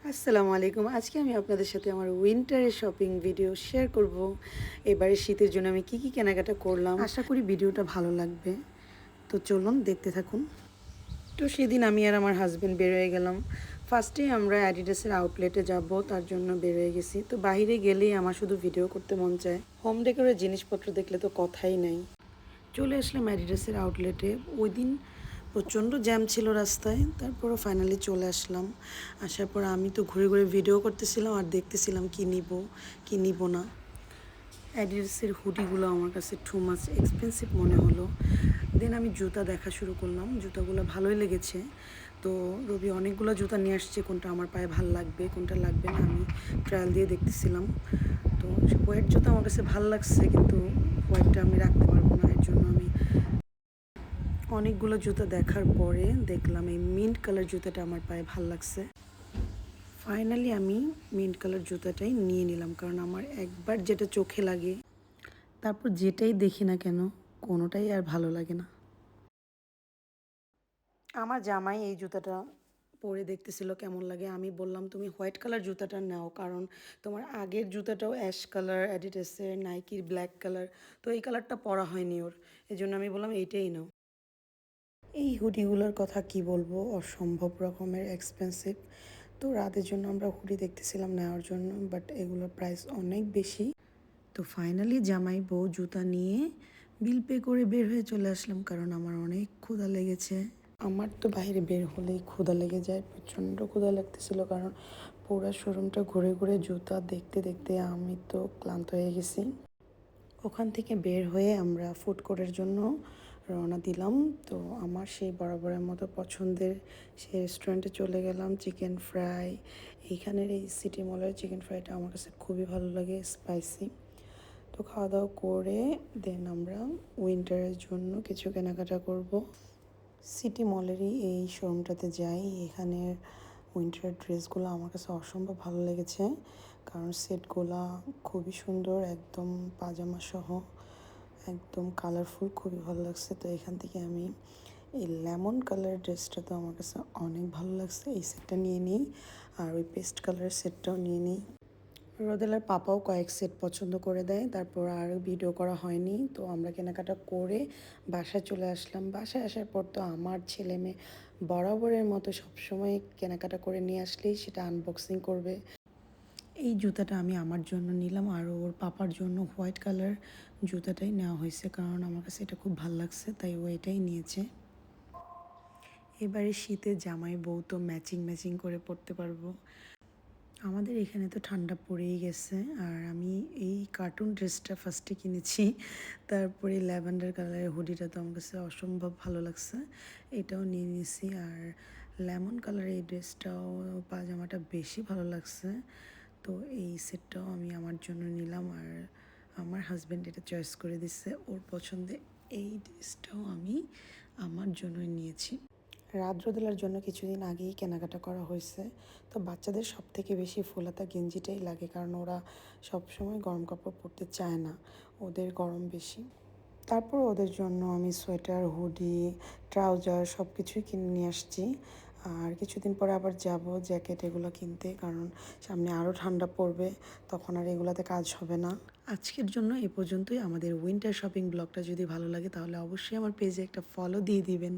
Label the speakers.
Speaker 1: আসসালামু আলাইকুম। আজকে আমি আপনাদের সাথে আমার উইন্টারের শপিং ভিডিও শেয়ার করব। এবারে শীতের জন্য আমি কি কেনাকাটা করলাম। আশা করি ভিডিওটা ভালো লাগবে। তো চলুন দেখতে থাকুন। তো সেদিন আমি আর আমার হাসব্যান্ড বের হয়ে গেলাম। ফার্স্টেই আমরা অ্যাডিডাসের আউটলেটে যাব, তার জন্য বের হয়ে গেছি। তো বাইরে গেলেই আমার শুধু ভিডিও করতে মন চায়। হোম ডেকোরের জিনিসপত্র দেখলে তো কথাই নাই। চলে আসলাম অ্যাডিডাসের আউটলেটে। ওই দিন প্রচণ্ড জ্যাম ছিল রাস্তায়, তারপরও ফাইনালি চলে আসলাম। আসার পর আমি তো ঘুরে ঘুরে ভিডিও করতেছিলাম আর দেখতেছিলাম কী নিব কী নিব না। অ্যাডিডাসের হুডিগুলো আমার কাছে টু মাচ এক্সপেন্সিভ মনে হলো। দেন আমি জুতা দেখা শুরু করলাম। জুতাগুলো ভালোই লেগেছে। তো রবি অনেকগুলো জুতা নিয়ে আসছে, কোনটা আমার পায়ে ভালো লাগবে কোনটা লাগবে না আমি ট্রায়াল দিয়ে দেখতেছিলাম। তো হোয়াইট জুতা আমার কাছে ভালো লাগছে, কিন্তু হোয়াইটটা আমি রাখতে পারবো না। এর জন্য আমি অনেকগুলো জুতা দেখার পরে দেখলাম এই মিন্ট কালার জুতাটা আমার পায়ে ভাল লাগছে। ফাইনালি আমি মিন্ট কালার জুতাটাই নিয়ে নিলাম, কারণ আমার একবার যেটা চোখে লাগে তারপর যেটাই দেখি না কেন কোনোটাই আর ভালো লাগে না। আমার জামাই এই জুতাটা পরে দেখতেছিল কেমন লাগে। আমি বললাম তুমি হোয়াইট কালার জুতাটা নাও, কারণ তোমার আগের জুতাটাও অ্যাশ কালার অ্যাডিডাসের নাইকির ব্ল্যাক কালার, তো এই কালারটা পরা হয়নি ওর। এই জন্য আমি বললাম এইটাই নাও। এই হুডিগুলোর কথা কি বলবো, অসম্ভব রকমের এক্সপেন্সিভ। তো রাতের জন্য আমরা হুডি দেখতেছিলাম নেওয়ার জন্য, বাট এগুলোর প্রাইস অনেক বেশি। তো ফাইনালি জামাই বউ জুতা নিয়ে বিল পে করে বের হয়ে চলে আসলাম, কারণ আমার অনেক ক্ষুধা লেগেছে। আমার তো বাইরে বের হলেই ক্ষুধা লেগে যায়, প্রচণ্ড ক্ষুধা লাগতেছিল, কারণ পুরো শোরুমটা ঘুরে ঘুরে জুতা দেখতে দেখতে আমি তো ক্লান্ত হয়ে গেছি। ওখান থেকে বের হয়ে আমরা ফুড কোর্টের জন্য রওনা দিলাম। তো আমার সেই বরাবরের মতো পছন্দের সেই রেস্টুরেন্টে চলে গেলাম। চিকেন ফ্রাই, এইখানের এই সিটি মলের চিকেন ফ্রাইটা আমার কাছে খুবই ভালো লাগে, স্পাইসি। তো খাওয়া দাওয়া করে দেন আমরা উইন্টারের জন্য কিছু কেনাকাটা করব। সিটি মলেরই এই শোরুমটাতে যাই। এখানের উইন্টার ড্রেসগুলো আমার কাছে অসম্ভব ভালো লেগেছে, কারণ সেটগুলো খুবই সুন্দর, একদম পাজামা সহ একদম কালারফুল, খুবই ভালো লাগছে। তো এখান থেকে আমি এই লেমন কালার ড্রেসটা তো আমার কাছে অনেক ভালো লাগছে, এই সেটটা নিয়ে নিই। আর ওই পেস্ট কালারের সেটটাও নিয়ে নিই। রোদেলার পাপাও কয়েক সেট পছন্দ করে দেয়, তারপর আর ভিডিও করা হয়নি। তো আমরা কেনাকাটা করে বাসায় চলে আসলাম। বাসায় আসার পর তো আমার ছেলে মেয়ে বরাবরের মতো সবসময় কেনাকাটা করে নিয়ে আসলেই সেটা আনবক্সিং করবে। এই জুতাটা আমি আমার জন্য নিলাম, আর ওর পাপার জন্য হোয়াইট কালার জুতাটাই নেওয়া হয়েছে, কারণ আমার কাছে এটা খুব ভালো লাগছে, তাই ও এটাই নিয়েছে। এবারে শীতে জামাই বউ তো ম্যাচিং ম্যাচিং করে পরতে পারবো। আমাদের এখানে তো ঠান্ডা পড়েই গেছে, আর আমি এই কার্টুন ড্রেসটা ফার্স্টে কিনেছি, তারপরে ল্যাভেন্ডার কালারের হুডিটা তো আমার কাছে অসম্ভব ভালো লাগছে, এটাও নিয়ে নিয়েছি। আর লেমন কালারের এই ড্রেসটাও, পাজামাটা বেশি ভালো লাগছে। তো এই সেটটাও আমি আমার জন্য নিলাম, আর আমার হাজব্যান্ড এটা চয়েস করে দিচ্ছে ওর পছন্দে। এই ড্রেসটাও আমি আমার জন্যই নিয়েছি। রাত জন্য কিছুদিন আগেই কেনাকাটা করা হয়েছে। তো বাচ্চাদের সব থেকে বেশি ফুলাতা গেঞ্জিটাই লাগে, কারণ ওরা সবসময় গরম কাপড় পরতে চায় না, ওদের গরম বেশি। তারপর ওদের জন্য আমি সোয়েটার, হুডি, ট্রাউজার সব কিছুই কিনে নিয়ে আসছি। আর কিছুদিন পরে আবার যাব জ্যাকেট এগুলো কিনতে, কারণ সামনে আরও ঠান্ডা পড়বে, তখন আর এগুলাতে কাজ হবে না। আজকের জন্য এ পর্যন্তই। আমাদের উইন্টার শপিং ব্লগটা যদি ভালো লাগে তাহলে অবশ্যই আমার পেজে একটা ফলো দিয়ে দিবেন।